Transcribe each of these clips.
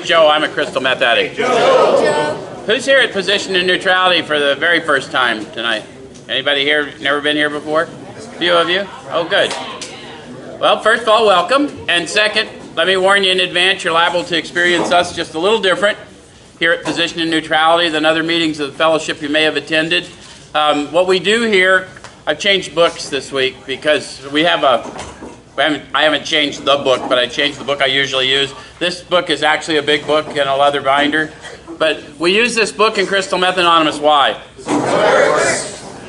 Joe. I'm a crystal meth addict. Hey, Joe. Who's here at Position of Neutrality for the very first time tonight? Anybody here never been here before? A few of you? Oh, good. Well, first of all, welcome. And second, let me warn you in advance, you're liable to experience us just a little different here at Position of Neutrality than other meetings of the fellowship you may have attended. What we do here, I've changed books this week because I haven't changed the book, but I changed the book I usually use. This book is actually a big book in a leather binder. But we use this book in Crystal Meth Anonymous. Why?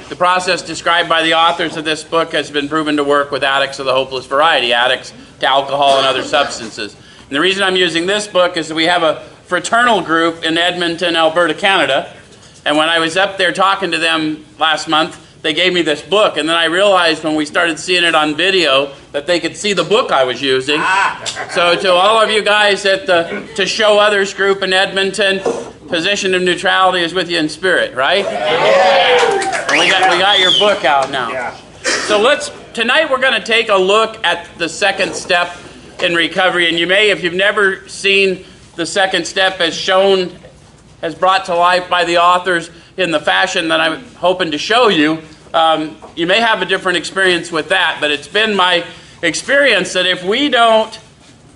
The process described by the authors of this book has been proven to work with addicts of the hopeless variety, addicts to alcohol and other substances. And the reason I'm using this book is that we have a fraternal group in Edmonton, Alberta, Canada. And when I was up there talking to them last month, they gave me this book, and then I realized when we started seeing it on video that they could see the book I was using. So to all of you guys at the To Show Others group in Edmonton, Position of Neutrality is with you in spirit, right? Yeah. We got your book out now. Yeah. So tonight we're going to take a look at the second step in recovery, and you may, if you've never seen the second step as brought to life by the authors in the fashion that I'm hoping to show you, you may have a different experience with that, but it's been my experience that if we don't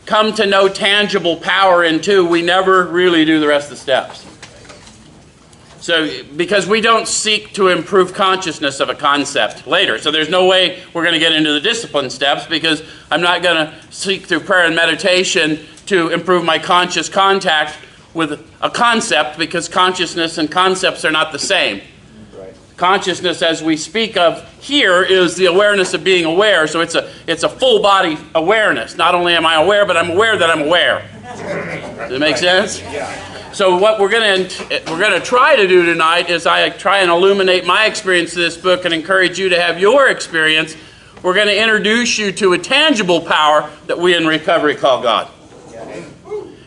come to know tangible power in two, we never really do the rest of the steps. So, because we don't seek to improve consciousness of a concept later. So there's no way we're going to get into the discipline steps because I'm not going to seek through prayer and meditation to improve my conscious contact with a concept, because consciousness and concepts are not the same. Right. Consciousness, as we speak of here, is the awareness of being aware. So it's a full body awareness. Not only am I aware, but I'm aware that I'm aware. Does it make sense? Yeah. So what we're going to try to do tonight is I try and illuminate my experience of this book and encourage you to have your experience. We're going to introduce you to a tangible power that we in recovery call God.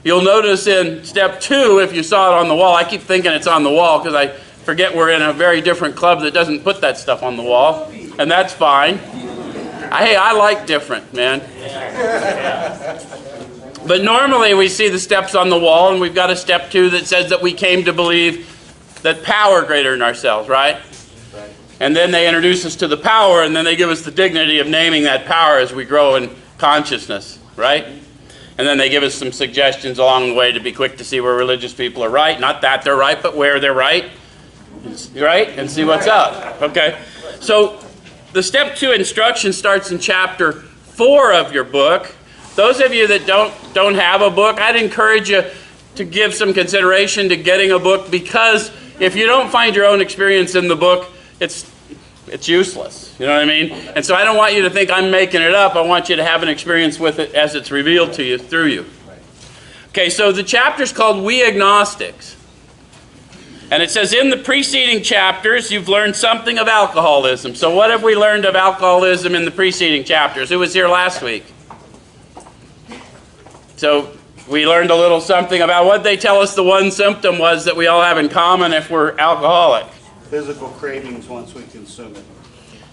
You'll notice in step 2, if you saw it on the wall, I keep thinking it's on the wall because I forget we're in a very different club that doesn't put that stuff on the wall, and that's fine. Hey, I like different, man. But normally we see the steps on the wall, and we've got a step 2 that says that we came to believe that power greater than ourselves, right? And then they introduce us to the power, and then they give us the dignity of naming that power as we grow in consciousness, right? And then they give us some suggestions along the way to be quick to see where religious people are right. Not that they're right, but where they're right. Right? And see what's up. Okay. So the step 2 instruction starts in chapter 4 of your book. Those of you that don't have a book, I'd encourage you to give some consideration to getting a book, because if you don't find your own experience in the book, it's useless. You know what I mean? And so I don't want you to think I'm making it up. I want you to have an experience with it as it's revealed to you through you. Okay, so the chapter's called We Agnostics. And it says in the preceding chapters, you've learned something of alcoholism. So what have we learned of alcoholism in the preceding chapters? Who was here last week? So we learned a little something about what they tell us the one symptom was that we all have in common if we're alcoholic. Physical cravings once we consume it.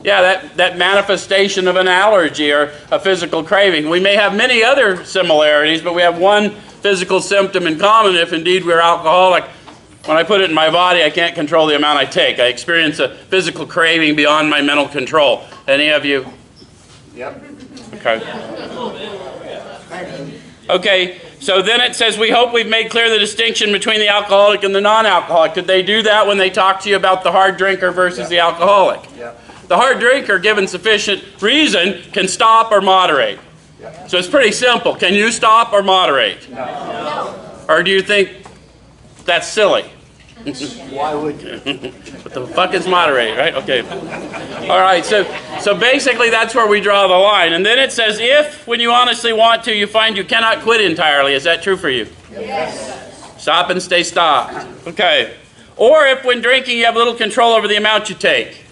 Yeah, that manifestation of an allergy or a physical craving. We may have many other similarities, but we have one physical symptom in common if indeed we're alcoholic. When I put it in my body, I can't control the amount I take. I experience a physical craving beyond my mental control. Any of you? Yep. Okay. Okay, so then it says, we hope we've made clear the distinction between the alcoholic and the non-alcoholic. Did they do that when they talked to you about the hard drinker versus the alcoholic? Yep. The hard drinker, given sufficient reason, can stop or moderate. Yep. So it's pretty simple. Can you stop or moderate? No. Or do you think that's silly? Why would you? What the fuck is moderate, right? Okay. All right, so basically that's where we draw the line. And then it says, if, when you honestly want to, you find you cannot quit entirely. Is that true for you? Yes. Stop and stay stopped. Okay. Or if, when drinking, you have little control over the amount you take.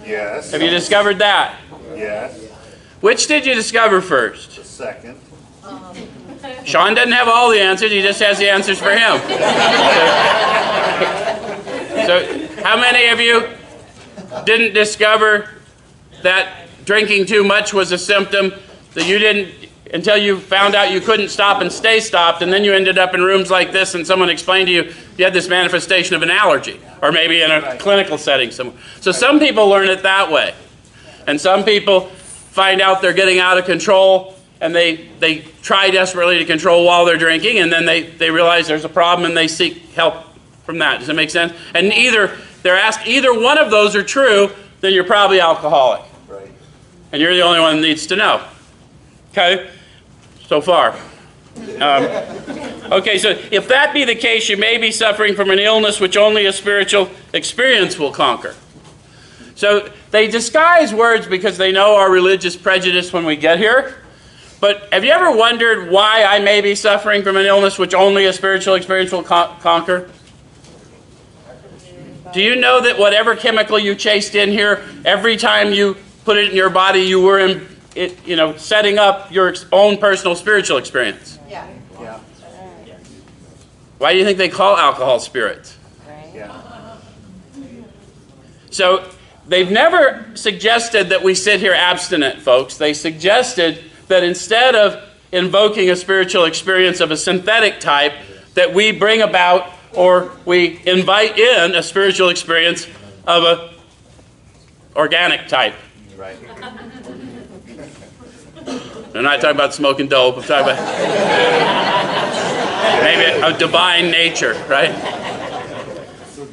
Yes. Have you discovered that? Yes. Which did you discover first? The second. Sean doesn't have all the answers. He just has the answers for him. So how many of you didn't discover that drinking too much was a symptom, that you didn't until you found out you couldn't stop and stay stopped, and then you ended up in rooms like this and someone explained to you you had this manifestation of an allergy, or maybe in a clinical setting somewhere. So some people learn it that way. And some people find out they're getting out of control, and they try desperately to control while they're drinking, and then they realize there's a problem and they seek help from that. Does that make sense? And either one of those are true, then you're probably alcoholic. Right. And you're the only one that needs to know. Okay? So far. Okay, so if that be the case, you may be suffering from an illness which only a spiritual experience will conquer. So they disguise words because they know our religious prejudice when we get here. But have you ever wondered why I may be suffering from an illness which only a spiritual experience will conquer? Do you know that whatever chemical you chased in here, every time you put it in your body, you were setting up your own personal spiritual experience? Yeah. Yeah. Why do you think they call alcohol spirits? Yeah. So they've never suggested that we sit here abstinent, folks. They suggested that instead of invoking a spiritual experience of a synthetic type, that we bring about or we invite in a spiritual experience of a organic type. Right. I'm not talking about smoking dope. I'm talking about maybe a divine nature, right?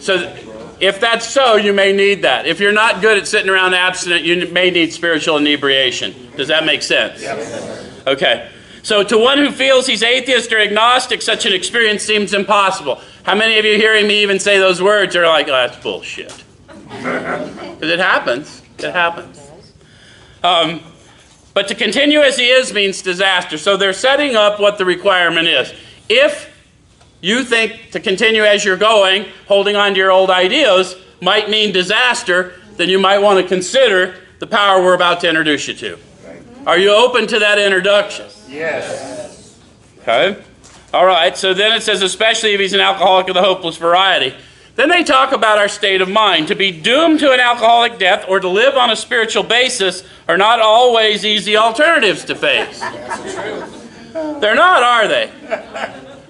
So if that's so, you may need that. If you're not good at sitting around abstinent, you may need spiritual inebriation. Does that make sense? Yep. Okay. So to one who feels he's atheist or agnostic, such an experience seems impossible. How many of you hearing me even say those words are like, oh, that's bullshit? Because it happens. It happens. But to continue as he is means disaster. So they're setting up what the requirement is. If you think to continue as you're going, holding on to your old ideas, might mean disaster, then you might want to consider the power we're about to introduce you to. Right. Are you open to that introduction? Yes. Okay. All right. So then it says, especially if he's an alcoholic of the hopeless variety. Then they talk about our state of mind. To be doomed to an alcoholic death or to live on a spiritual basis are not always easy alternatives to face. They're not, are they?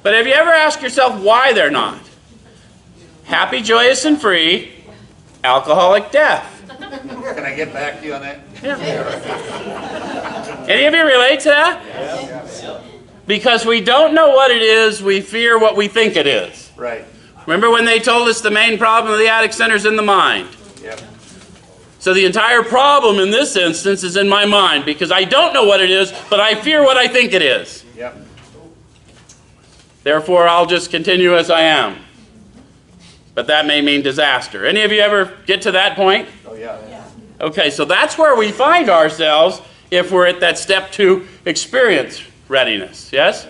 But have you ever asked yourself why they're not? Happy, joyous, and free, alcoholic death. Can I get back to you on that? Yeah. Any of you relate to that? Yeah. Because we don't know what it is, we fear what we think it is. Right. Remember when they told us the main problem of the addict centers in the mind? Yep. So the entire problem in this instance is in my mind because I don't know what it is, but I fear what I think it is. Yep. Therefore, I'll just continue as I am. But that may mean disaster. Any of you ever get to that point? Oh, yeah. Okay, so that's where we find ourselves if we're at that step 2 experience readiness. Yes?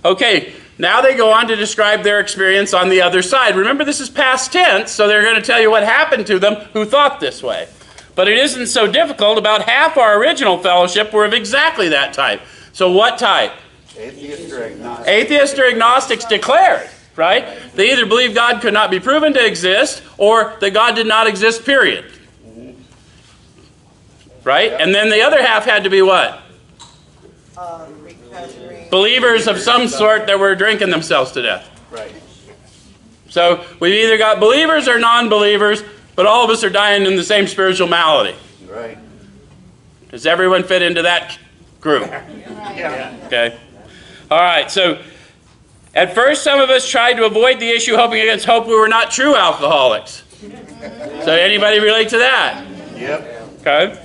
Okay, now they go on to describe their experience on the other side. Remember, this is past tense, so they're going to tell you what happened to them who thought this way. But it isn't so difficult. About half our original fellowship were of exactly that type. So what type? Atheist or agnostic. Atheists or agnostics declared, right? They either believed God could not be proven to exist or that God did not exist, period. Right? And then the other half had to be what? Recovery. Believers of some sort that were drinking themselves to death. Right. So we've either got believers or non-believers, but all of us are dying in the same spiritual malady. Right. Does everyone fit into that group? Yeah. Okay. All right. So at first, some of us tried to avoid the issue, hoping against hope we were not true alcoholics. So anybody relate to that? Yep. Okay.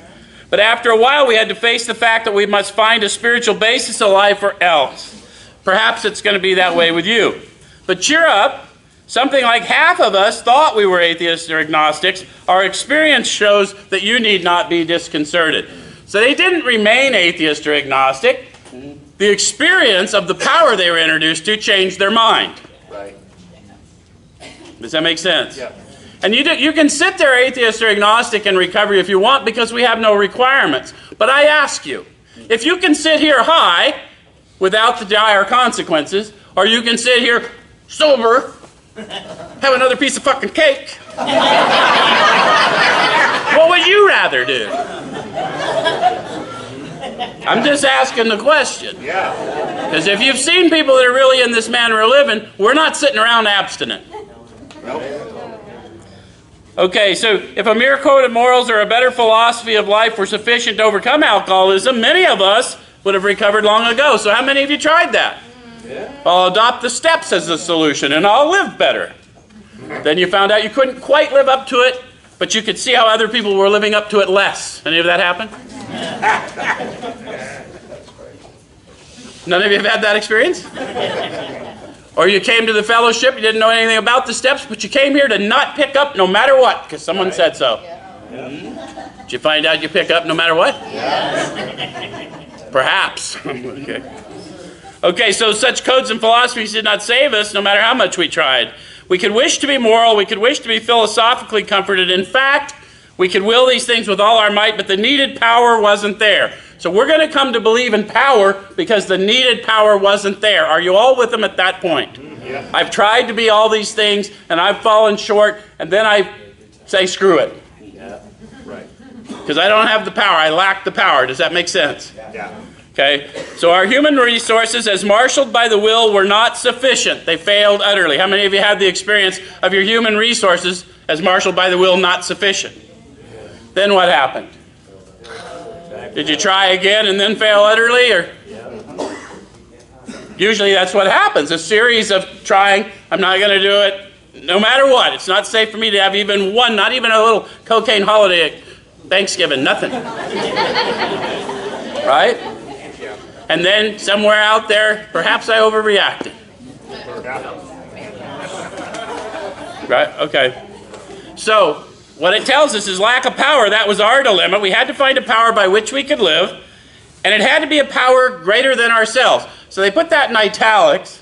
But after a while, we had to face the fact that we must find a spiritual basis of life or else. Perhaps it's going to be that way with you. But cheer up. Something like half of us thought we were atheists or agnostics. Our experience shows that you need not be disconcerted. So they didn't remain atheist or agnostic. The experience of the power they were introduced to changed their mind. Right. Does that make sense? Yeah. And you can sit there atheist or agnostic in recovery if you want because we have no requirements. But I ask you, if you can sit here high without the dire consequences, or you can sit here sober, have another piece of fucking cake, what would you rather do? I'm just asking the question. Yeah. Because if you've seen people that are really in this manner of living, we're not sitting around abstinent. Nope. Okay, so if a mere code of morals or a better philosophy of life were sufficient to overcome alcoholism, many of us would have recovered long ago. So how many of you tried that? Yeah. I'll adopt the steps as the solution and I'll live better. Then you found out you couldn't quite live up to it, but you could see how other people were living up to it less. Any of that happen? None of you have had that experience? Or you came to the fellowship, you didn't know anything about the steps, but you came here to not pick up no matter what, because someone said so. Did you find out you pick up no matter what? Perhaps. Okay, so such codes and philosophies did not save us, no matter how much we tried. We could wish to be moral, we could wish to be philosophically comforted. In fact, we could will these things with all our might, but the needed power wasn't there. So we're going to come to believe in power because the needed power wasn't there. Are you all with them at that point? Yeah. I've tried to be all these things, and I've fallen short, and then I say, screw it. Yeah. Right. Because I don't have the power. I lack the power. Does that make sense? Yeah. Okay, so our human resources, as marshaled by the will, were not sufficient. They failed utterly. How many of you had the experience of your human resources, as marshaled by the will, not sufficient? Then what happened? Did you try again and then fail utterly? Or usually that's what happens. A series of trying. I'm not going to do it no matter what. It's not safe for me to have even one, not even a little cocaine holiday at Thanksgiving. Nothing. Right? And then somewhere out there, perhaps I overreacted. Right? Okay. So what it tells us is lack of power. That was our dilemma. We had to find a power by which we could live, and it had to be a power greater than ourselves. So they put that in italics.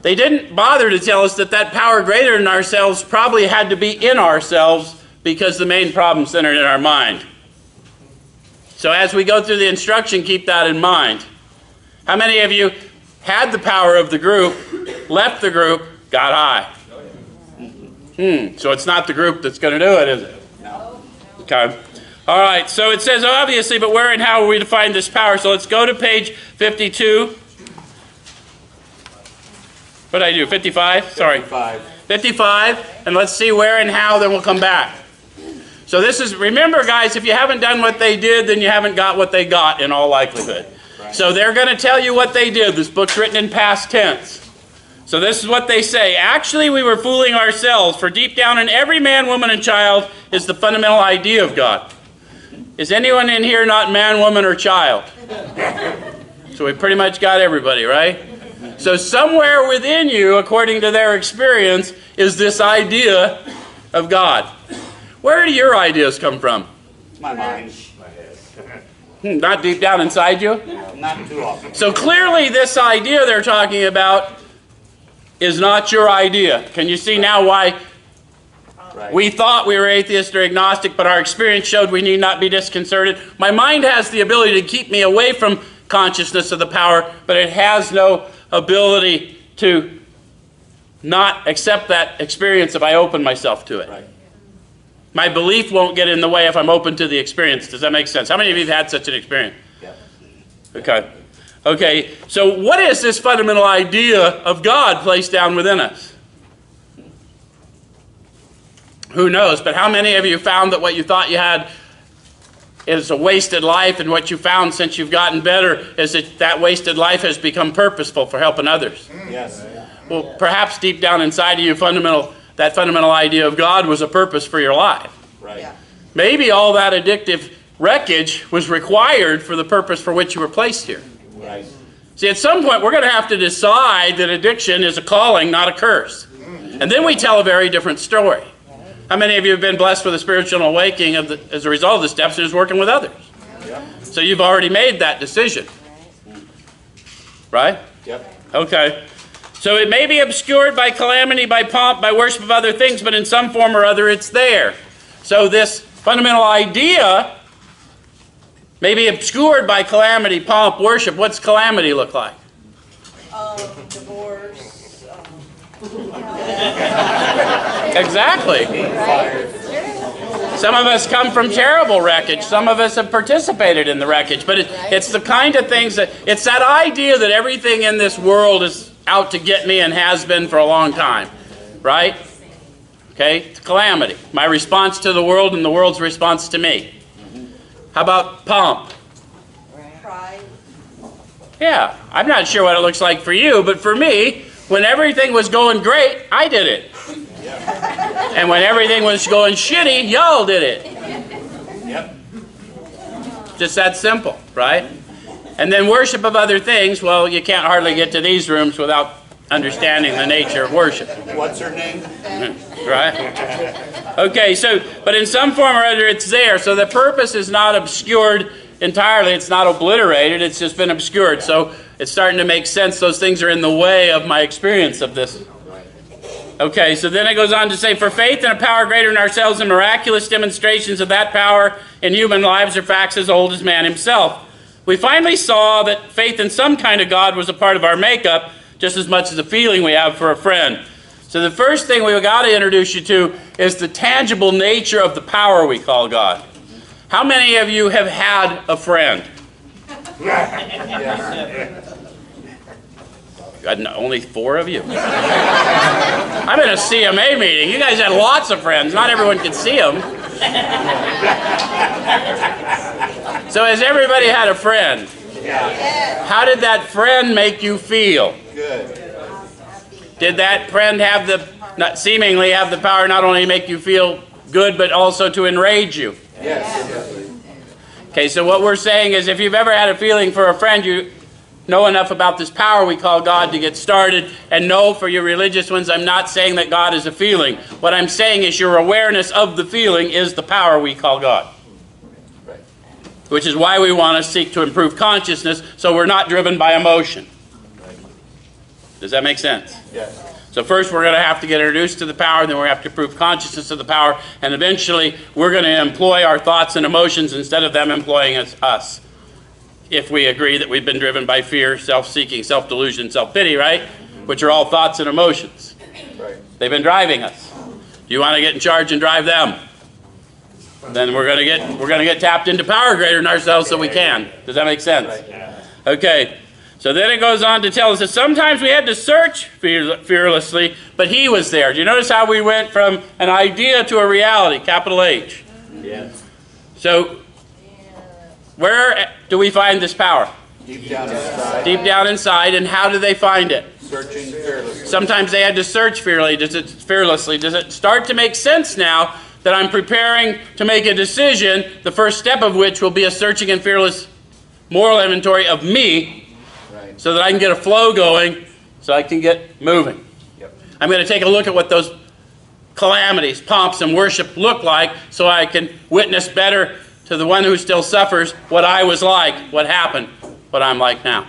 They didn't bother to tell us that that power greater than ourselves probably had to be in ourselves because the main problem centered in our mind. So as we go through the instruction, keep that in mind. How many of you had the power of the group, left the group, got high? So it's not the group that's going to do it, is it? No. Okay. All right, so it says obviously, but where and how are we to find this power? So let's go to page 52. What did I do, 55? Sorry. 55, and let's see where and how, then we'll come back. So this is, remember guys, if you haven't done what they did, then you haven't got what they got in all likelihood. Right. So they're going to tell you what they did. This book's written in past tense. So this is what they say. Actually, we were fooling ourselves, for deep down in every man, woman, and child is the fundamental idea of God. Is anyone in here not man, woman, or child? So we pretty much got everybody, right? So somewhere within you, according to their experience, is this idea of God. Where do your ideas come from? My mind. Not deep down inside you? Not too often. So clearly this idea they're talking about is not your idea. Can you see now why we thought we were atheist or agnostic, but our experience showed we need not be disconcerted? My mind has the ability to keep me away from consciousness of the power, but it has no ability to not accept that experience if I open myself to it. Right. My belief won't get in the way if I'm open to the experience. Does that make sense? How many of you have had such an experience? Yeah. Okay. Okay, so what is this fundamental idea of God placed down within us? Who knows? But how many of you found that what you thought you had is a wasted life, and what you found since you've gotten better is that that wasted life has become purposeful for helping others? Yes. Well, perhaps deep down inside of you, that fundamental idea of God was a purpose for your life. Right. Yeah. Maybe all that addictive wreckage was required for the purpose for which you were placed here. Right. See, at some point, we're going to have to decide that addiction is a calling, not a curse. And then we tell a very different story. How many of you have been blessed with a spiritual awakening as a result of the steps and is working with others? Yep. So you've already made that decision. Right? Yep. Okay. So it may be obscured by calamity, by pomp, by worship of other things, but in some form or other it's there. So this fundamental idea may be obscured by calamity, pomp, worship. What's calamity look like? Divorce. Exactly. Some of us come from terrible wreckage. Some of us have participated in the wreckage. But it's the kind of things that, it's that idea that everything in this world is out to get me and has been for a long time. Right? Okay? It's calamity. My response to the world and the world's response to me. How about pomp? Pride. Yeah, I'm not sure what it looks like for you, but for me, when everything was going great, I did it. And when everything was going shitty, y'all did it. Yep. Just that simple, right? And then worship of other things, well, you can't hardly get to these rooms without understanding the nature of worship. What's her name? Right? Okay, so, but in some form or other it's there. So the purpose is not obscured entirely. It's not obliterated. It's just been obscured. So it's starting to make sense. Those things are in the way of my experience of this. Okay, so then it goes on to say, for faith and a power greater than ourselves and miraculous demonstrations of that power in human lives are facts as old as man himself. We finally saw that faith in some kind of God was a part of our makeup, just as much as the feeling we have for a friend. So the first thing we've got to introduce you to is the tangible nature of the power we call God. How many of you have had a friend? Only 4 of you. I'm in a CMA meeting. You guys had lots of friends. Not everyone could see them. So has everybody had a friend? How did that friend make you feel? Good. Did that friend seemingly have the power not only to make you feel good, but also to enrage you? Yes. Okay, so what we're saying is if you've ever had a feeling for a friend, you know enough about this power we call God to get started. And no, for you religious ones, I'm not saying that God is a feeling. What I'm saying is your awareness of the feeling is the power we call God. Right. Which is why we want to seek to improve consciousness so we're not driven by emotion. Does that make sense? Yes. So first we're going to have to get introduced to the power, then we're going to have to prove consciousness of the power, and eventually we're going to employ our thoughts and emotions instead of them employing us. If we agree that we've been driven by fear, self-seeking, self-delusion, self-pity, right? Which are all thoughts and emotions. Right. They've been driving us. Do you want to get in charge and drive them? Then we're going to get tapped into power greater than ourselves so we can. Does that make sense? Right. Okay. So then it goes on to tell us that sometimes we had to search fearlessly, but he was there. Do you notice how we went from an idea to a reality, capital H? Yes. So where do we find this power? Deep down inside. Deep down inside, and how do they find it? Searching fearlessly. Sometimes they had to search fearlessly. Does it start to make sense now that I'm preparing to make a decision, the first step of which will be a searching and fearless moral inventory of me, Right. so that I can get a flow going, so I can get moving. Yep. I'm going to take a look at what those calamities, pomps, and worship look like, so I can witness better to the one who still suffers what I was like, what happened, what I'm like now.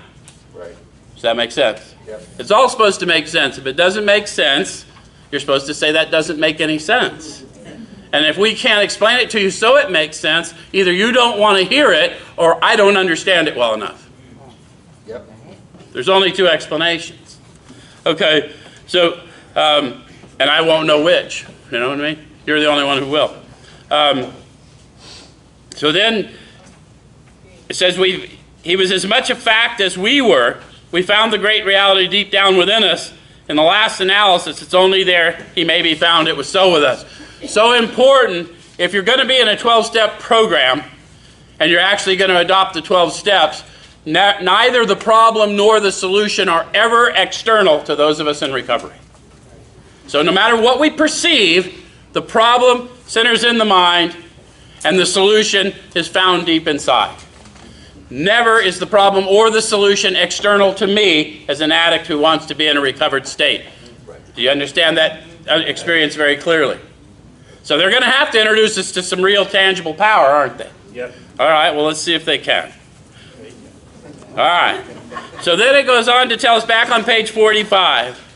Right. Does that make sense? Yep. It's all supposed to make sense. If it doesn't make sense, you're supposed to say that doesn't make any sense. And if we can't explain it to you so it makes sense, either you don't want to hear it or I don't understand it well enough. Yep. There's only 2 explanations. Okay, so, and I won't know which. You know what I mean? You're the only one who will. So then, it says he was as much a fact as we were. We found the great reality deep down within us. In the last analysis, it's only there he may be found. It was so with us. So important, if you're going to be in a 12-step program, and you're actually going to adopt the 12 steps, neither the problem nor the solution are ever external to those of us in recovery. So no matter what we perceive, the problem centers in the mind, and the solution is found deep inside. Never is the problem or the solution external to me as an addict who wants to be in a recovered state. Do you understand that experience very clearly? So they're going to have to introduce us to some real tangible power, aren't they? Yep. All right, well, let's see if they can. All right. So then it goes on to tell us back on page 45.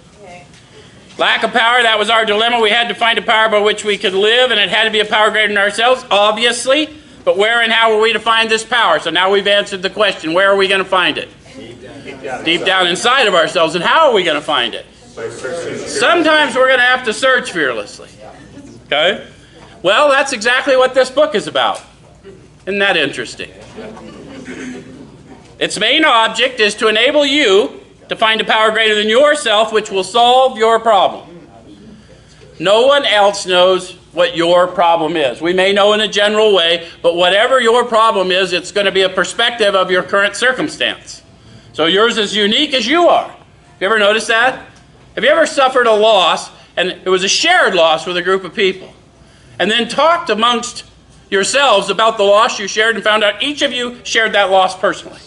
Lack of power, that was our dilemma. We had to find a power by which we could live, and it had to be a power greater than ourselves, obviously. But where and how were we to find this power? So now we've answered the question. Where are we going to find it? Deep down inside of ourselves. And how are we going to find it? By searching. Sometimes we're going to have to search fearlessly. Okay? Well, that's exactly what this book is about. Isn't that interesting? Its main object is to enable you to find a power greater than yourself which will solve your problem. No one else knows what your problem is. We may know in a general way, but whatever your problem is, it's going to be a perspective of your current circumstance. So yours is unique as you are. Have you ever noticed that? Have you ever suffered a loss, and it was a shared loss with a group of people, and then talked amongst yourselves about the loss you shared and found out each of you shared that loss personally?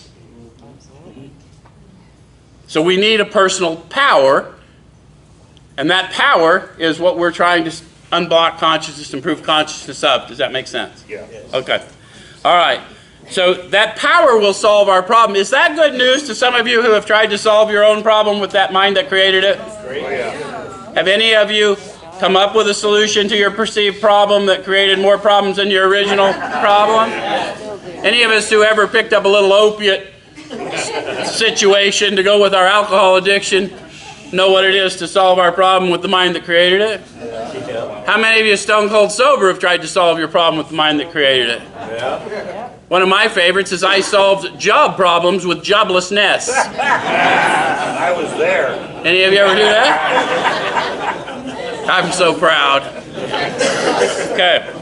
So we need a personal power, and that power is what we're trying to unblock consciousness, improve consciousness of. Does that make sense? Yeah. Okay. All right. So that power will solve our problem. Is that good news to some of you who have tried to solve your own problem with that mind that created it? Great. Oh, yeah. Have any of you come up with a solution to your perceived problem that created more problems than your original problem? Any of us who ever picked up a little opiate situation to go with our alcohol addiction know what it is to solve our problem with the mind that created it? How many of you stone cold sober have tried to solve your problem with the mind that created it? Yeah. One of my favorites is I solved job problems with joblessness. I was there. Any of you ever do that? I'm so proud. Okay.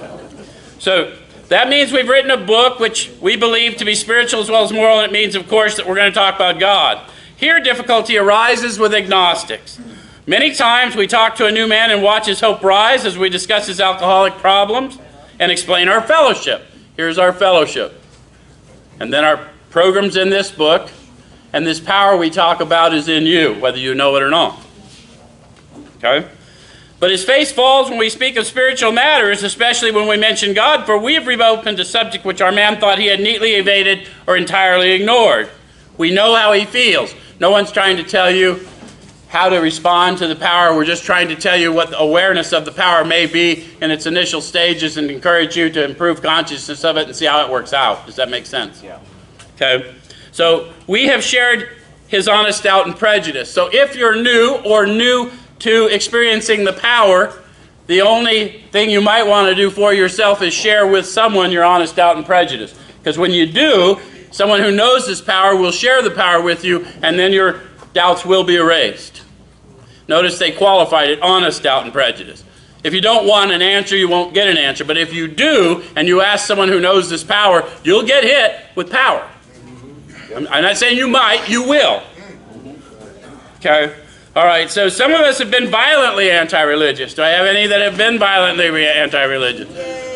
So that means we've written a book which we believe to be spiritual as well as moral, and it means, of course, that we're going to talk about God. Here, difficulty arises with agnostics. Many times we talk to a new man and watch his hope rise as we discuss his alcoholic problems and explain our fellowship. Here's our fellowship. And then our program's in this book, and this power we talk about is in you, whether you know it or not. Okay? But his face falls when we speak of spiritual matters, especially when we mention God, for we have reopened a subject which our man thought he had neatly evaded or entirely ignored. We know how he feels. No one's trying to tell you how to respond to the power. We're just trying to tell you what the awareness of the power may be in its initial stages and encourage you to improve consciousness of it and see how it works out. Does that make sense? Yeah. Okay. So we have shared his honest doubt and prejudice. So if you're new or new to experiencing the power, the only thing you might want to do for yourself is share with someone your honest doubt and prejudice. Because when you do, someone who knows this power will share the power with you, and then your doubts will be erased. Notice they qualified it, honest doubt and prejudice. If you don't want an answer, you won't get an answer. But if you do, and you ask someone who knows this power, you'll get hit with power. I'm not saying you might, you will. Okay? All right, so some of us have been violently anti-religious. Do I have any that have been violently anti-religious?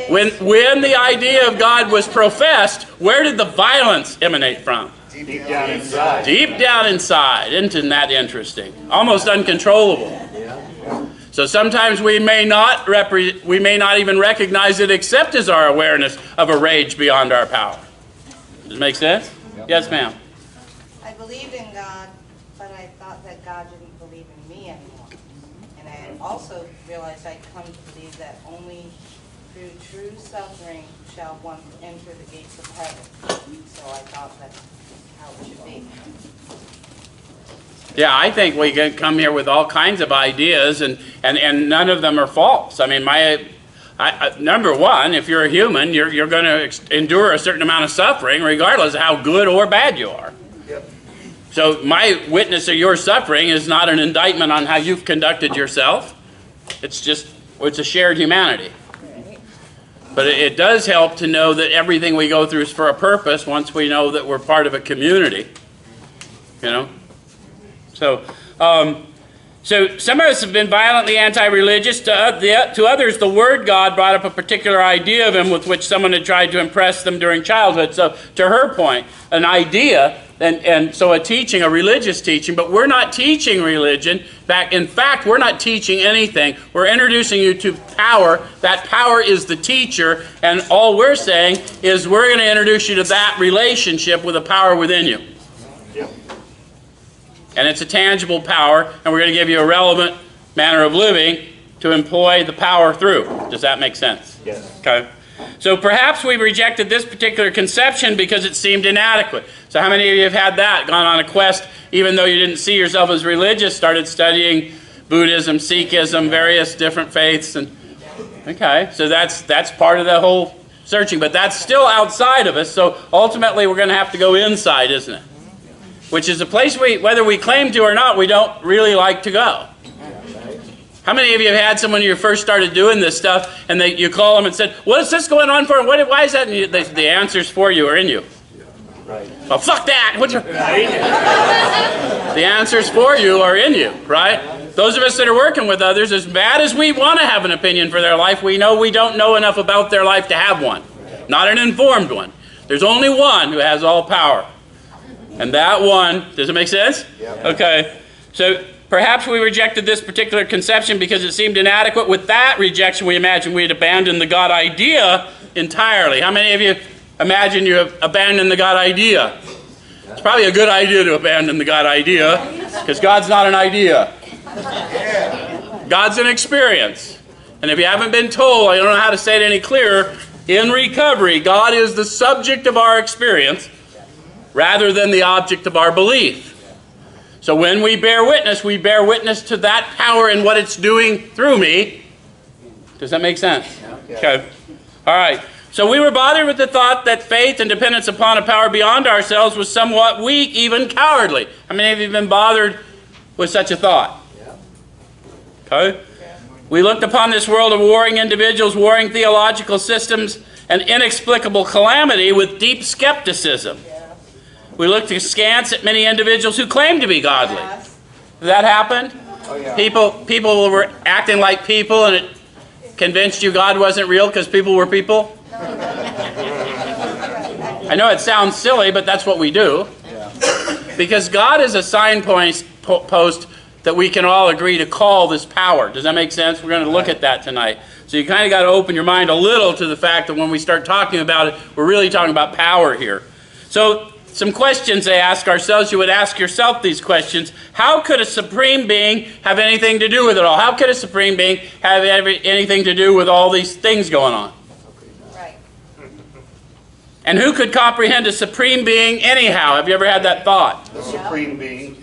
When the idea of God was professed, where did the violence emanate from? Deep down inside. Deep down inside. Isn't that interesting? Almost uncontrollable. So sometimes we may not even recognize it except as our awareness of a rage beyond our power. Does it make sense? Yep. Yes, ma'am. I believed in God, but I thought that God didn't believe in me anymore. And I also realized I'd come to believe that only through true suffering shall one enter the gates of heaven. So I thought that's how it should be. Yeah, I think we can come here with all kinds of ideas, and none of them are false. I mean, number one, if you're a human, you're going to endure a certain amount of suffering, regardless of how good or bad you are. Yep. So my witness of your suffering is not an indictment on how you've conducted yourself. It's a shared humanity. But it does help to know that everything we go through is for a purpose once we know that we're part of a community. You know? So some of us have been violently anti-religious. To others, the word God brought up a particular idea of him with which someone had tried to impress them during childhood. So to her point, an idea, and so a teaching, a religious teaching, but we're not teaching religion. In fact, we're not teaching anything. We're introducing you to power. That power is the teacher, and all we're saying is we're going to introduce you to that relationship with a power within you. Yep. And it's a tangible power, and we're going to give you a relevant manner of living to employ the power through. Does that make sense? Yes. Okay. So perhaps we rejected this particular conception because it seemed inadequate. So how many of you have had that, gone on a quest, even though you didn't see yourself as religious, started studying Buddhism, Sikhism, various different faiths, and Okay, so that's part of the whole searching, but that's still outside of us, so ultimately we're going to have to go inside, isn't it? Which is a place whether we claim to or not, we don't really like to go. How many of you have had someone when you first started doing this stuff, and you call them and said, what is this going on for? Why is that? And the answers for you are in you. Right. Well, fuck that! The answers for you are in you, right? Those of us that are working with others, as bad as we want to have an opinion for their life, we know we don't know enough about their life to have one. Not an informed one. There's only one who has all power. And that one, does it make sense? Yep. Okay. So perhaps we rejected this particular conception because it seemed inadequate. With that rejection, we imagined we had abandoned the God idea entirely. How many of you imagine you have abandoned the God idea? It's probably a good idea to abandon the God idea, because God's not an idea. God's an experience. And if you haven't been told, I don't know how to say it any clearer, in recovery, God is the subject of our experience rather than the object of our belief. So when we bear witness to that power and what it's doing through me. Does that make sense? Okay. All right. So we were bothered with the thought that faith and dependence upon a power beyond ourselves was somewhat weak, even cowardly. How many of you have been bothered with such a thought? Okay. We looked upon this world of warring individuals, warring theological systems, and inexplicable calamity with deep skepticism. We looked askance at many individuals who claimed to be godly. Yes. That happened? Oh, yeah. People were acting like people, and it convinced you God wasn't real because people were people? I know it sounds silly, but that's what we do. Yeah. Because God is a signpost that we can all agree to call this power. Does that make sense? We're going to look at that tonight. So you kind of got to open your mind a little to the fact that when we start talking about it, we're really talking about power here. So some questions they ask ourselves. You would ask yourself these questions. How could a supreme being have anything to do with it all? How could a supreme being have anything to do with all these things going on? Right. And who could comprehend a supreme being anyhow? Have you ever had that thought? The supreme being.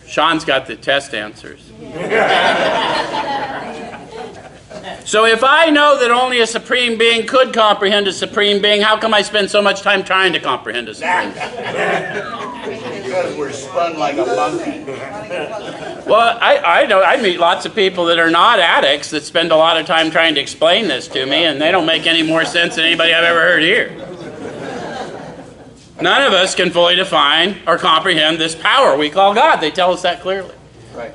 Sean's got the test answers. So if I know that only a supreme being could comprehend a supreme being, how come I spend so much time trying to comprehend a supreme being? Because we're spun like a monkey. Well, I know I meet lots of people that are not addicts that spend a lot of time trying to explain this to me, and they don't make any more sense than anybody I've ever heard here. None of us can fully define or comprehend this power we call God. They tell us that clearly. Right.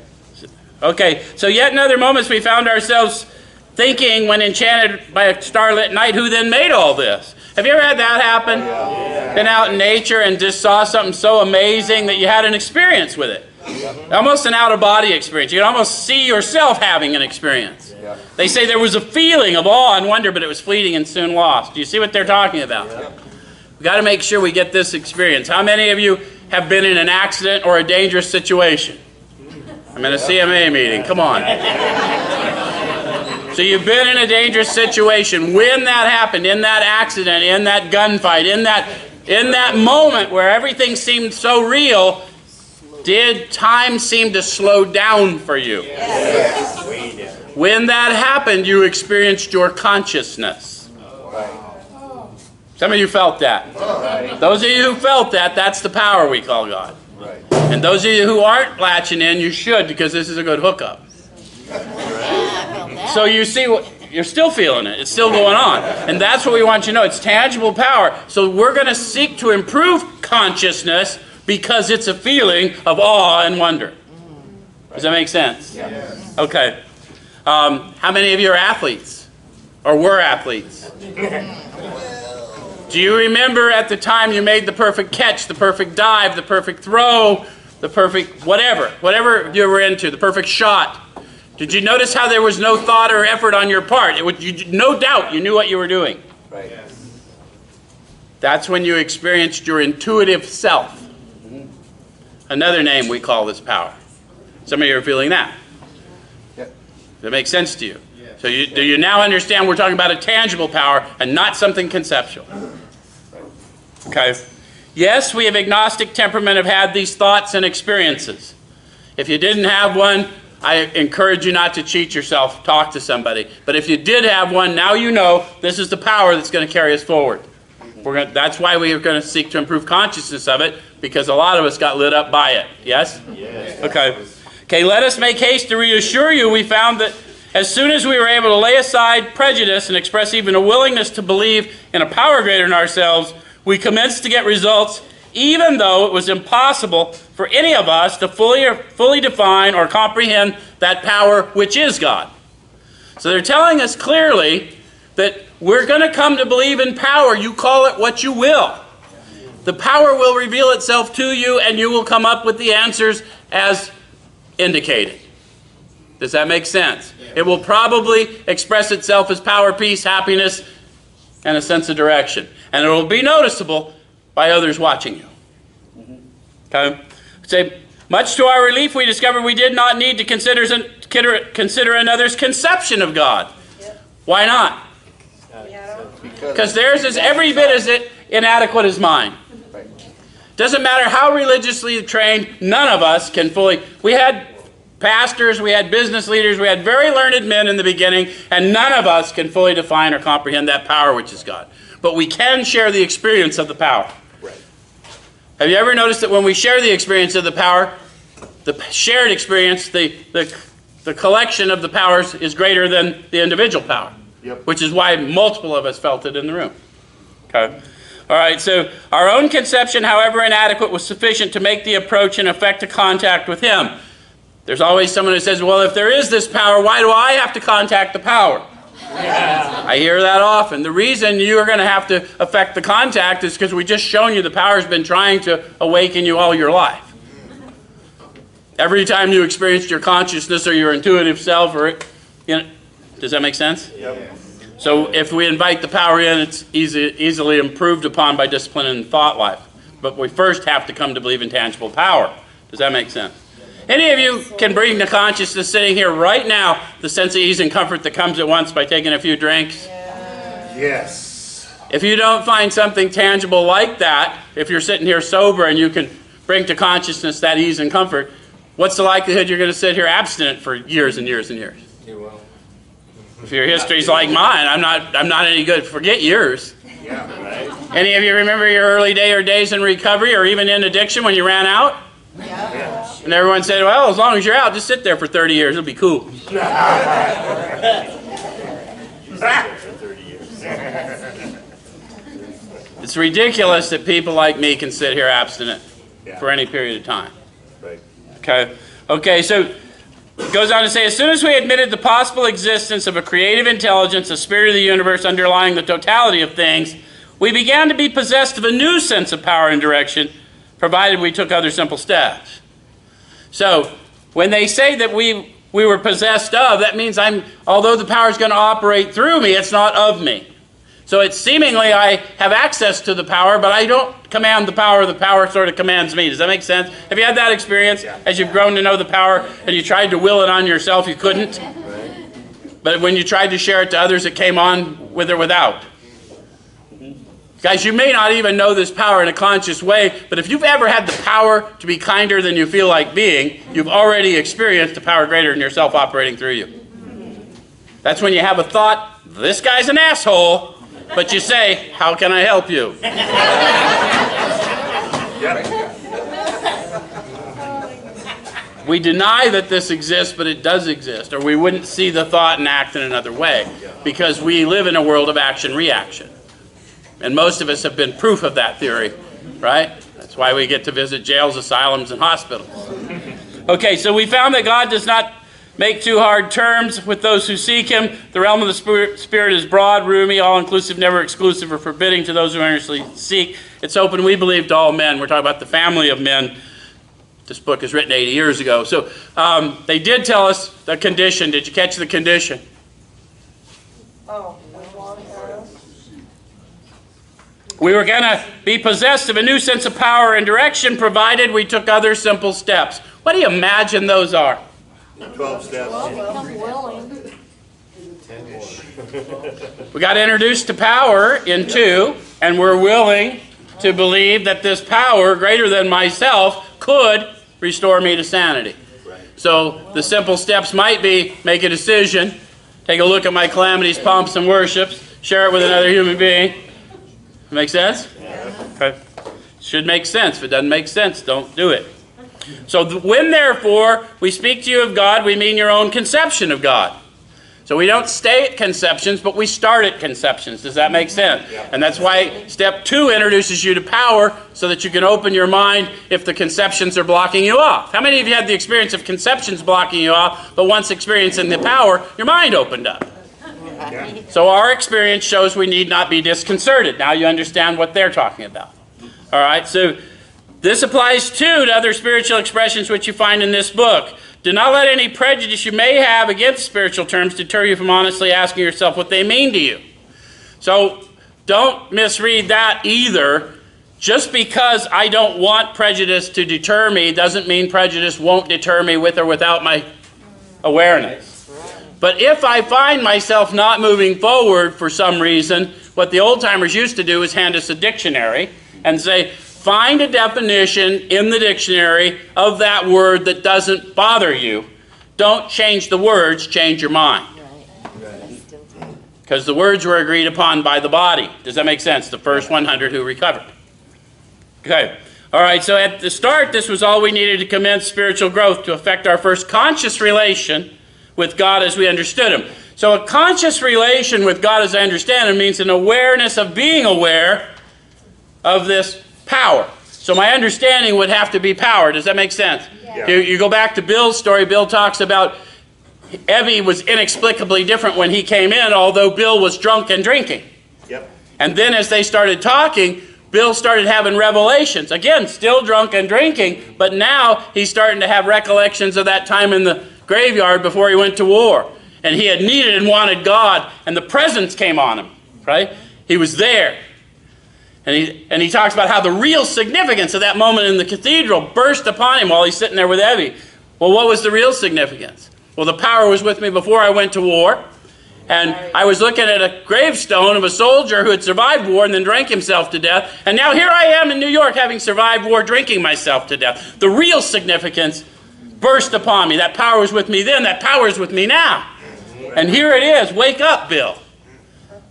Okay, so yet in other moments we found ourselves thinking, when enchanted by a starlit night, who then made all this? Have you ever had that happen? Yeah. Been out in nature and just saw something so amazing that you had an experience with it? Almost an out-of-body experience. You can almost see yourself having an experience. Yeah. They say there was a feeling of awe and wonder, but it was fleeting and soon lost. Do you see what they're talking about? Yeah. We've got to make sure we get this experience. How many of you have been in an accident or a dangerous situation? I'm in a CMA meeting. Come on. So you've been in a dangerous situation. When that happened, in that accident, in that gunfight, in that moment where everything seemed so real, did time seem to slow down for you? Yes. When that happened, you experienced your consciousness. Some of you felt that. Right. Those of you who felt that, that's the power we call God. Right. And those of you who aren't latching in, you should, because this is a good hookup. So you see, you're still feeling it. It's still going on. And that's what we want you to know. It's tangible power. So we're going to seek to improve consciousness because it's a feeling of awe and wonder. Does that make sense? Yes. Okay. How many of you are athletes? Or were athletes? Do you remember at the time you made the perfect catch, the perfect dive, the perfect throw, the perfect whatever you were into, the perfect shot? Did you notice how there was no thought or effort on your part? No doubt you knew what you were doing. Right. That's when you experienced your intuitive self. Another name we call this power. Some of you are feeling that. Yep. Does that make sense to you? So do you now understand we're talking about a tangible power and not something conceptual? Okay. Yes, we of agnostic temperament have had these thoughts and experiences. If you didn't have one, I encourage you not to cheat yourself. Talk to somebody. But if you did have one, now you know this is the power that's going to carry us forward. That's why we are going to seek to improve consciousness of it, because a lot of us got lit up by it. Yes? Yes. Okay, let us make haste to reassure you. We found that as soon as we were able to lay aside prejudice and express even a willingness to believe in a power greater than ourselves, we commenced to get results, even though it was impossible for any of us to fully define or comprehend that power which is God. So they're telling us clearly that we're going to come to believe in power. You call it what you will. The power will reveal itself to you, and you will come up with the answers as indicated. Does that make sense? It will probably express itself as power, peace, happiness, and a sense of direction. And it will be noticeable by others watching you. Okay? Say, much to our relief, we discovered we did not need to consider another's conception of God. Why not? Because theirs is every bit as inadequate as mine. Doesn't matter how religiously trained, none of us can fully. We had pastors, we had business leaders, we had very learned men in the beginning, and none of us can fully define or comprehend that power which is God. But we can share the experience of the power. Have you ever noticed that when we share the experience of the power, the shared experience, the collection of the powers is greater than the individual power? Yep. Which is why multiple of us felt it in the room. Okay. All right, so our own conception, however inadequate, was sufficient to make the approach and effect a contact with Him. There's always someone who says, well, if there is this power, why do I have to contact the power? Yeah. I hear that often. The reason you are going to have to affect the contact is because we just shown you the power has been trying to awaken you all your life. Every time you experienced your consciousness or your intuitive self, or does that make sense? Yep. So if we invite the power in, it's easily improved upon by discipline and thought life. But we first have to come to believe in tangible power. Does that make sense? Any of you can bring to consciousness sitting here right now the sense of ease and comfort that comes at once by taking a few drinks? Yes. If you don't find something tangible like that, if you're sitting here sober and you can bring to consciousness that ease and comfort, what's the likelihood you're going to sit here abstinent for years and years and years? You will. If your history's like mine, I'm not any good. Forget yours. Yeah, right. Any of you remember your early days in recovery or even in addiction when you ran out? Yeah. And everyone said, well, as long as you're out, just sit there for 30 years. It'll be cool. It's ridiculous that people like me can sit here abstinent for any period of time. Right. Okay, so it goes on to say, as soon as we admitted the possible existence of a creative intelligence, a spirit of the universe underlying the totality of things, we began to be possessed of a new sense of power and direction, provided we took other simple steps. So, when they say that we were possessed of, that means although the power is going to operate through me, it's not of me. So it's seemingly I have access to the power, but I don't command the power sort of commands me. Does that make sense? Have you had that experience as you've grown to know the power and you tried to will it on yourself, you couldn't? But when you tried to share it to others, it came on with or without. Guys, you may not even know this power in a conscious way, but if you've ever had the power to be kinder than you feel like being, you've already experienced a power greater than yourself operating through you. That's when you have a thought, this guy's an asshole, but you say, how can I help you? We deny that this exists, but it does exist, or we wouldn't see the thought and act in another way, because we live in a world of action-reaction. And most of us have been proof of that theory, right? That's why we get to visit jails, asylums, and hospitals. Okay, so we found that God does not make too hard terms with those who seek Him. The realm of the Spirit is broad, roomy, all-inclusive, never exclusive or forbidding to those who earnestly seek. It's open, we believe, to all men. We're talking about the family of men. This book is written 80 years ago. So they did tell us the condition. Did you catch the condition? We were going to be possessed of a new sense of power and direction, provided we took other simple steps. What do you imagine those are? 12 steps. We got introduced to power in 2, and we're willing to believe that this power, greater than myself, could restore me to sanity. So the simple steps might be make a decision, take a look at my calamities, pomps, and worships, share it with another human being. Make sense? Okay. Should make sense. If it doesn't make sense, don't do it. So when therefore we speak to you of God, we mean your own conception of God. So we don't stay at conceptions, but we start at conceptions. Does that make sense? And that's why step 2 introduces you to power so that you can open your mind if the conceptions are blocking you off. How many of you had the experience of conceptions blocking you off, but once experiencing the power, your mind opened up? So our experience shows we need not be disconcerted. Now you understand what they're talking about. All right, so this applies too to other spiritual expressions which you find in this book. Do not let any prejudice you may have against spiritual terms deter you from honestly asking yourself what they mean to you. So don't misread that either. Just because I don't want prejudice to deter me doesn't mean prejudice won't deter me with or without my awareness. But if I find myself not moving forward for some reason, what the old-timers used to do is hand us a dictionary and say, find a definition in the dictionary of that word that doesn't bother you. Don't change the words, change your mind. Because the words were agreed upon by the body. Does that make sense? The first 100 who recovered. Okay. All right, so at the start, this was all we needed to commence spiritual growth to affect our first conscious relation with God as we understood Him. So a conscious relation with God as I understand Him means an awareness of being aware of this power. So my understanding would have to be power. Does that make sense? Yeah. You go back to Bill's story. Bill talks about Evie was inexplicably different when he came in, although Bill was drunk and drinking. Yep. And then as they started talking, Bill started having revelations. Again, still drunk and drinking, but now he's starting to have recollections of that time in the graveyard before he went to war. And he had needed and wanted God, and the presence came on him, right? He was there. And he talks about how the real significance of that moment in the cathedral burst upon him while he's sitting there with Evie. Well, what was the real significance? Well, the power was with me before I went to war. And I was looking at a gravestone of a soldier who had survived war and then drank himself to death. And now here I am in New York having survived war, drinking myself to death. The real significance burst upon me. That power was with me then. That power is with me now. And here it is. Wake up, Bill.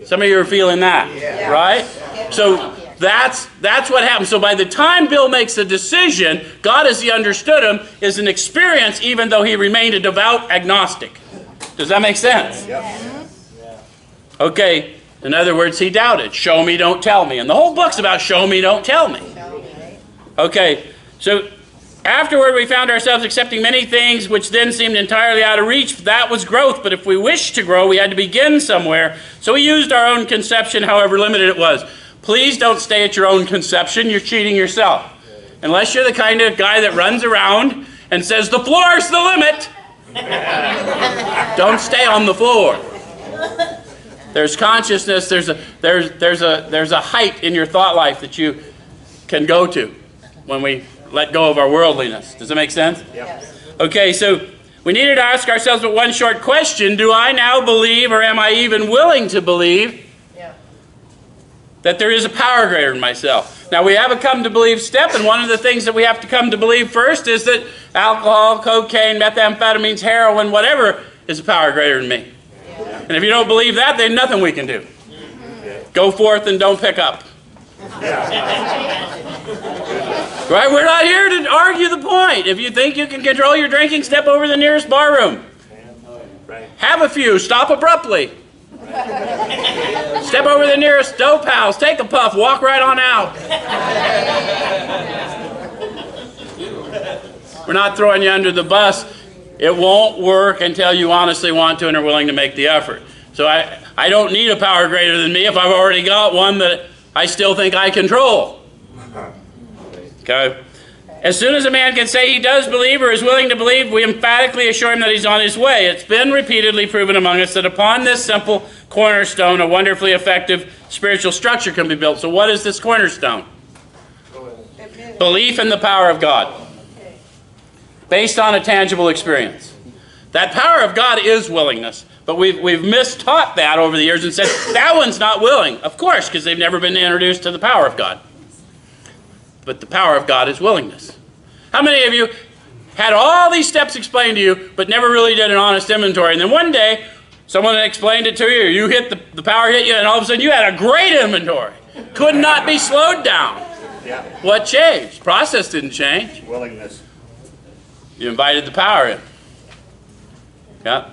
Some of you are feeling that, right? So that's what happens. So by the time Bill makes a decision, God as he understood him is an experience even though he remained a devout agnostic. Does that make sense? Okay, in other words, he doubted. Show me, don't tell me. And the whole book's about show me, don't tell me. Okay, so afterward we found ourselves accepting many things which then seemed entirely out of reach. That was growth, but if we wished to grow, we had to begin somewhere. So we used our own conception, however limited it was. Please don't stay at your own conception. You're cheating yourself. Unless you're the kind of guy that runs around and says, the floor's the limit. Don't stay on the floor. There's consciousness, there's a height in your thought life that you can go to when we let go of our worldliness. Does that make sense? Yes. Okay, so we needed to ask ourselves but one short question. Do I now believe, or am I even willing to believe, that there is a power greater than myself? Now we have a come to believe step, and one of the things that we have to come to believe first is that alcohol, cocaine, methamphetamines, heroin, whatever is a power greater than me. And if you don't believe that, then nothing we can do. Go forth and don't pick up. Right? We're not here to argue the point. If you think you can control your drinking, step over to the nearest bar room. Have a few. Stop abruptly. Step over to the nearest dope house. Take a puff. Walk right on out. We're not throwing you under the bus. It won't work until you honestly want to and are willing to make the effort. So I don't need a power greater than me if I've already got one that I still think I control. Okay? As soon as a man can say he does believe or is willing to believe, we emphatically assure him that he's on his way. It's been repeatedly proven among us that upon this simple cornerstone, a wonderfully effective spiritual structure can be built. So what is this cornerstone? Belief in the power of God. Based on a tangible experience. That power of God is willingness. But we've mistaught that over the years and said, that one's not willing. Of course, because they've never been introduced to the power of God. But the power of God is willingness. How many of you had all these steps explained to you, but never really did an honest inventory. And then one day, someone explained it to you, or you hit the power hit you, and all of a sudden you had a great inventory. Could not be slowed down. Yeah. What changed? Process didn't change. Willingness. You invited the power in. Yeah.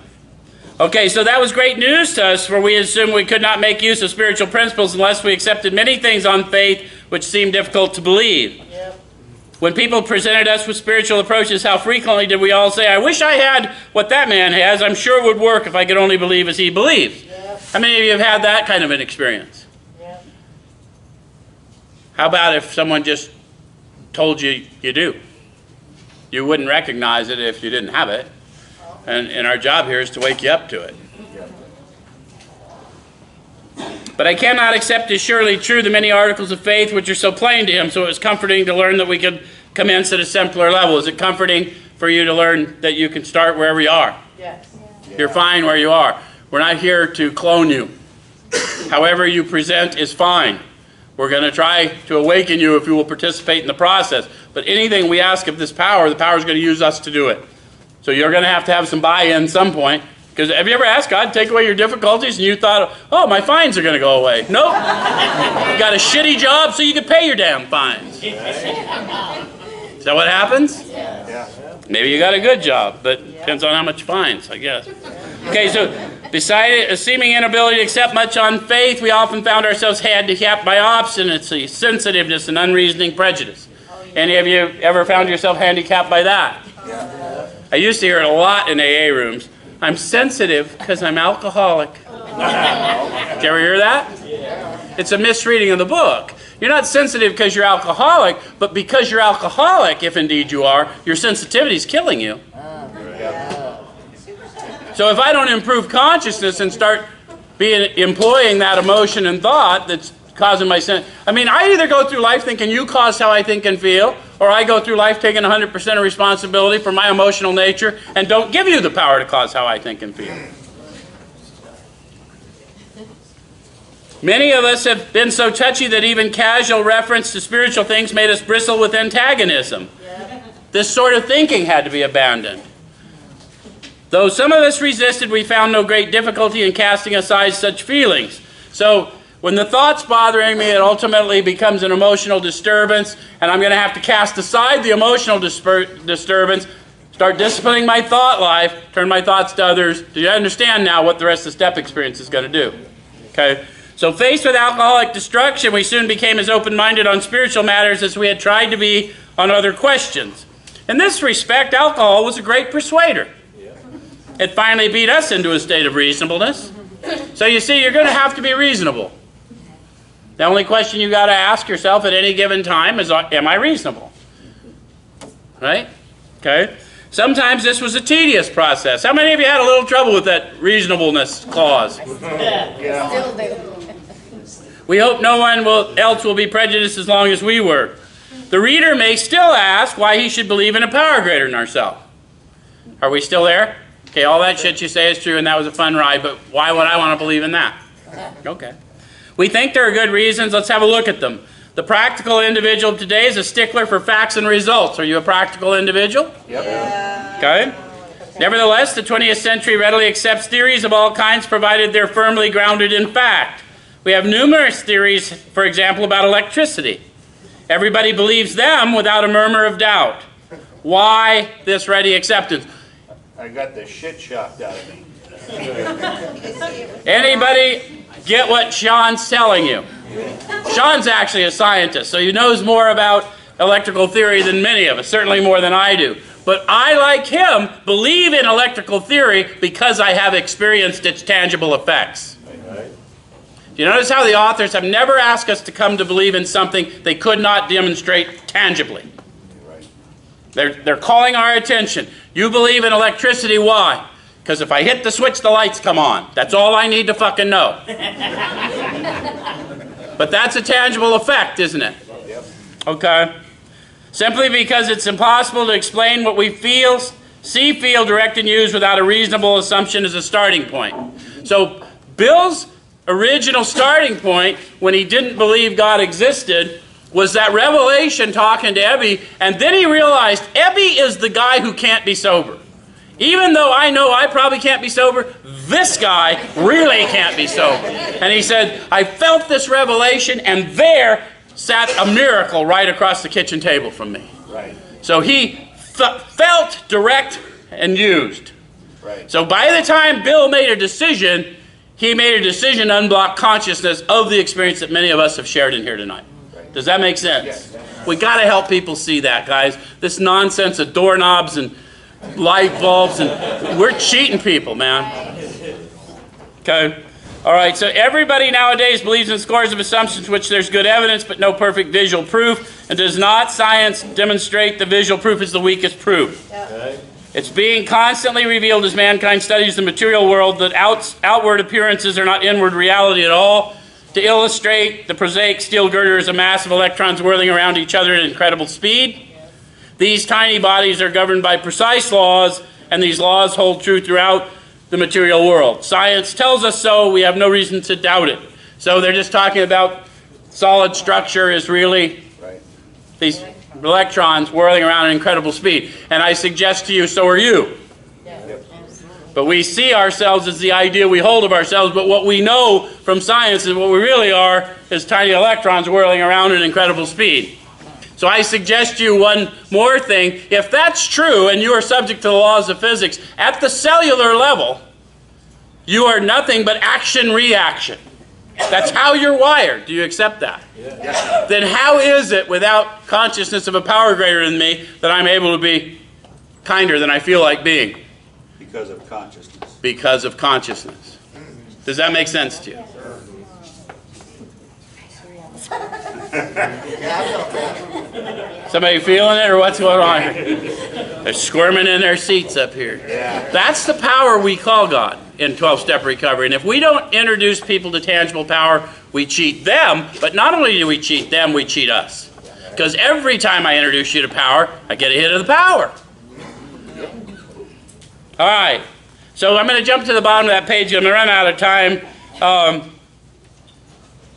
Okay, so that was great news to us, for we assumed we could not make use of spiritual principles unless we accepted many things on faith which seemed difficult to believe. Yep. When people presented us with spiritual approaches, how frequently did we all say, I wish I had what that man has. I'm sure it would work if I could only believe as he believes. Yep. How many of you have had that kind of an experience? Yep. How about if someone just told you you do? You wouldn't recognize it if you didn't have it. And our job here is to wake you up to it. But I cannot accept as surely true the many articles of faith which are so plain to him, so it was comforting to learn that we could commence at a simpler level. Is it comforting for you to learn that you can start wherever you are? Yes. You're fine where you are. We're not here to clone you. However you present is fine. We're going to try to awaken you if you will participate in the process. But anything we ask of this power, the power is going to use us to do it. So you're going to have some buy-in at some point. Because have you ever asked God to take away your difficulties and you thought, oh, my fines are going to go away? Nope. You got a shitty job so you can pay your damn fines. Is that what happens? Yeah. Maybe you got a good job, but depends on how much fines, I guess. Okay, so beside a seeming inability to accept much on faith, we often found ourselves handicapped by obstinacy, sensitiveness, and unreasoning prejudice. Any of you ever found yourself handicapped by that? Yeah. I used to hear it a lot in AA rooms. I'm sensitive because I'm alcoholic. Did you ever hear that? It's a misreading of the book. You're not sensitive because you're alcoholic, but because you're alcoholic, if indeed you are, your sensitivity is killing you. So if I don't improve consciousness and start employing that emotion and thought that's causing my I either go through life thinking you caused how I think and feel, or I go through life taking 100% of responsibility for my emotional nature and don't give you the power to cause how I think and feel. Many of us have been so touchy that even casual reference to spiritual things made us bristle with antagonism. This sort of thinking had to be abandoned. Though some of us resisted, we found no great difficulty in casting aside such feelings. So when the thought's bothering me, it ultimately becomes an emotional disturbance, and I'm going to have to cast aside the emotional disturbance, start disciplining my thought life, turn my thoughts to others. Do you understand now what the rest of the step experience is going to do? Okay. So faced with alcoholic destruction, we soon became as open-minded on spiritual matters as we had tried to be on other questions. In this respect, alcohol was a great persuader. It finally beat us into a state of reasonableness. So you see, you're going to have to be reasonable. The only question you got to ask yourself at any given time is, am I reasonable? Right? Okay. Sometimes this was a tedious process. How many of you had a little trouble with that reasonableness clause? Still do. We hope no one else will be prejudiced as long as we were. The reader may still ask why he should believe in a power greater than ourselves. Are we still there? Okay, all that shit you say is true and that was a fun ride, but why would I want to believe in that? Okay. We think there are good reasons. Let's have a look at them. The practical individual today is a stickler for facts and results. Are you a practical individual? Yep. Yeah. Okay. Nevertheless, the 20th century readily accepts theories of all kinds provided they're firmly grounded in fact. We have numerous theories, for example, about electricity. Everybody believes them without a murmur of doubt. Why this ready acceptance? I got the shit shocked out of me. Anybody get what Sean's telling you? Sean's actually a scientist, so he knows more about electrical theory than many of us, certainly more than I do. But I, like him, believe in electrical theory because I have experienced its tangible effects. Right. You notice how the authors have never asked us to come to believe in something they could not demonstrate tangibly. Right. They're calling our attention. You believe in electricity, why? Because if I hit the switch, the lights come on. That's all I need to fucking know. But that's a tangible effect, isn't it? Yep. Okay. Simply because it's impossible to explain what we feel, see, feel, direct, and use without a reasonable assumption as a starting point. So Bill's original starting point, when he didn't believe God existed, was that revelation talking to Ebby, and then he realized Ebby is the guy who can't be sober. Even though I know I probably can't be sober, this guy really can't be sober. And he said, I felt this revelation, and there sat a miracle right across the kitchen table from me. Right. So he felt, direct, and used. Right. So by the time Bill made a decision, he made a decision to unblock consciousness of the experience that many of us have shared in here tonight. Right. Does that make sense? Yes. We got to help people see that, guys. This nonsense of doorknobs and light bulbs, and we're cheating people, man. Okay? All right, so everybody nowadays believes in scores of assumptions which there's good evidence but no perfect visual proof, and does not science demonstrate the visual proof is the weakest proof. Okay. It's being constantly revealed as mankind studies the material world that outward appearances are not inward reality at all. To illustrate, the prosaic steel girder is a mass of electrons whirling around each other at incredible speed. These tiny bodies are governed by precise laws, and these laws hold true throughout the material world. Science tells us so. We have no reason to doubt it. So they're just talking about solid structure is really these electrons whirling around at incredible speed. And I suggest to you, so are you. But we see ourselves as the idea we hold of ourselves, but what we know from science is what we really are is tiny electrons whirling around at incredible speed. So I suggest you one more thing. If that's true and you are subject to the laws of physics, at the cellular level, you are nothing but action-reaction. That's how you're wired. Do you accept that? Yeah. Then how is it without consciousness of a power greater than me that I'm able to be kinder than I feel like being? Because of consciousness. Because of consciousness. Does that make sense to you? Somebody feeling it, or what's going on here? They're squirming in their seats up here. Yeah. That's the power we call God in 12-step recovery. And if we don't introduce people to tangible power, we cheat them. But not only do we cheat them, we cheat us. Because every time I introduce you to power, I get a hit of the power. All right. So I'm going to jump to the bottom of that page. I'm going to run out of time.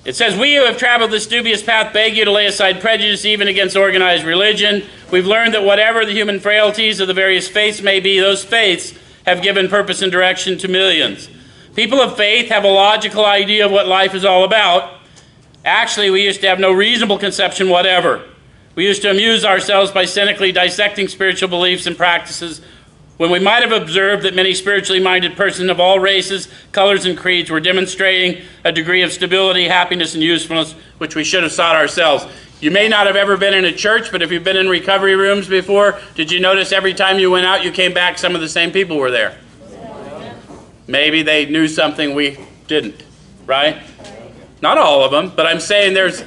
It says, we who have traveled this dubious path beg you to lay aside prejudice even against organized religion. We've learned that whatever the human frailties of the various faiths may be, those faiths have given purpose and direction to millions. People of faith have a logical idea of what life is all about. Actually, we used to have no reasonable conception whatever. We used to amuse ourselves by cynically dissecting spiritual beliefs and practices when we might have observed that many spiritually minded persons of all races, colors, and creeds were demonstrating a degree of stability, happiness, and usefulness which we should have sought ourselves. You may not have ever been in a church, but if you've been in recovery rooms before, did you notice every time you went out, you came back, some of the same people were there? Maybe they knew something we didn't, right? Not all of them, but I'm saying there's...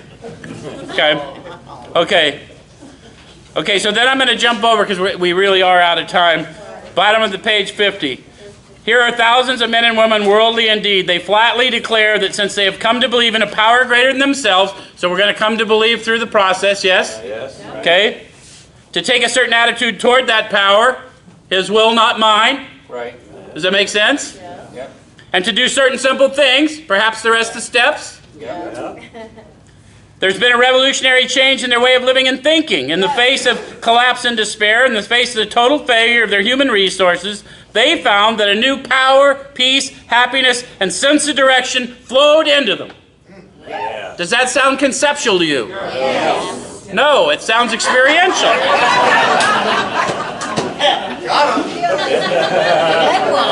Okay, so then I'm going to jump over because we really are out of time. Bottom of the page 50. Here are thousands of men and women, worldly indeed. They flatly declare that since they have come to believe in a power greater than themselves, so we're going to come to believe through the process, yes? Yes. Okay? To take a certain attitude toward that power, his will, not mine. Right. Does that make sense? Yeah. And to do certain simple things, perhaps the rest of steps. Yeah. There's been a revolutionary change in their way of living and thinking. In the face of collapse and despair, in the face of the total failure of their human resources, they found that a new power, peace, happiness, and sense of direction flowed into them. Yeah. Does that sound conceptual to you? Yes. No, it sounds experiential.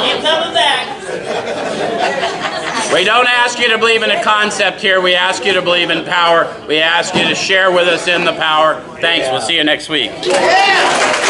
Keep coming back. We don't ask you to believe in a concept here. We ask you to believe in power. We ask you to share with us in the power. Thanks. We'll see you next week. Yeah.